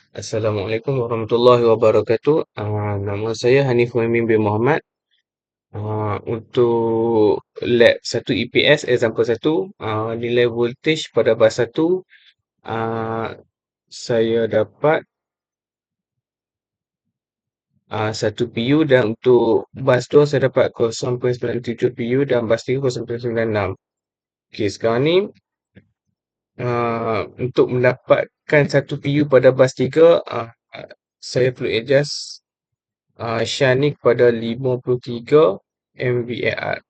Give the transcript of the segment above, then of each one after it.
Assalamualaikum warahmatullahi wabarakatuh. Nama saya Hanif Muhammad bin Muhammad. Untuk lab 1 EPS, example 1, nilai voltage pada bas 1, ah, saya dapat 1 PU, dan untuk bas 2 saya dapat 0.97 PU dan bas 3 0.96. Okey, sekarang ni untuk mendapatkan 1 PU pada bas 3, saya perlu adjust shunt ni kepada 53 MVAR.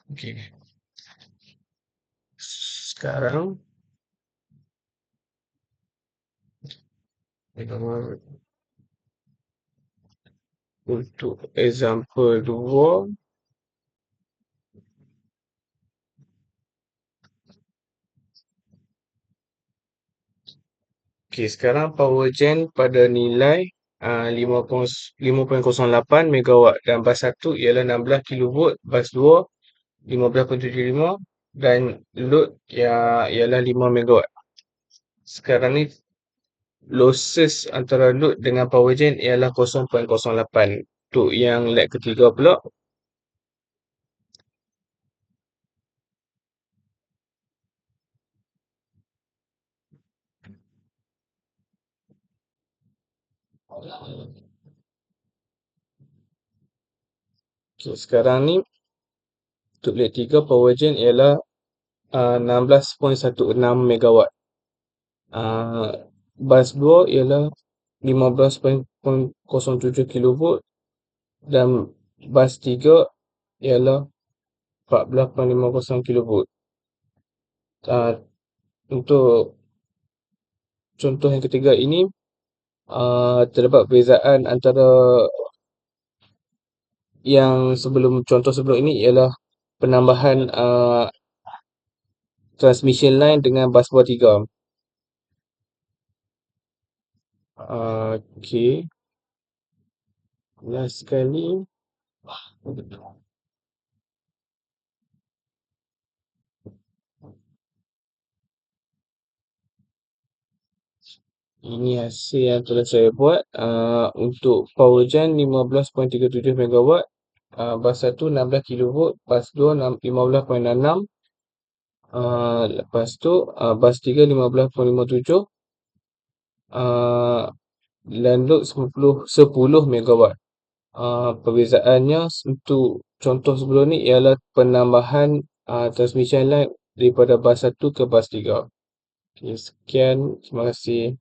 Okey. Sekarang untuk example 2, okey, sekarang power gen pada nilai 5.08 megawatt, dan bas 1 ialah 16 kilovolt, bas 2 15.75, dan load ialah 5 megawatt. Sekarang ni losses antara load dengan power gen ialah 0.08. Untuk yang lab ketiga pula, okay, sekarang ni untuk lab 3 power gen ialah 16.16 megawatt. Bas 2 ialah 15.07 kilovolt, dan bas 3 ialah 14.50 kilovolt. Untuk contoh yang ketiga ini, terdapat perbezaan antara yang contoh sebelum ini ialah penambahan transmission line dengan bas bawah 3. Okey. Last sekali. Ini hasil yang telah saya buat. Untuk power gen 15.37 megawatt, bas 1 16 kilovolt, bas 2 15.66, lepas tu bas 3 15.57, dan load 10 megawatt. Perbezaannya untuk contoh sebelum ni ialah penambahan transmission line daripada bas 1 ke bas 3. Okay, sekian. Terima kasih.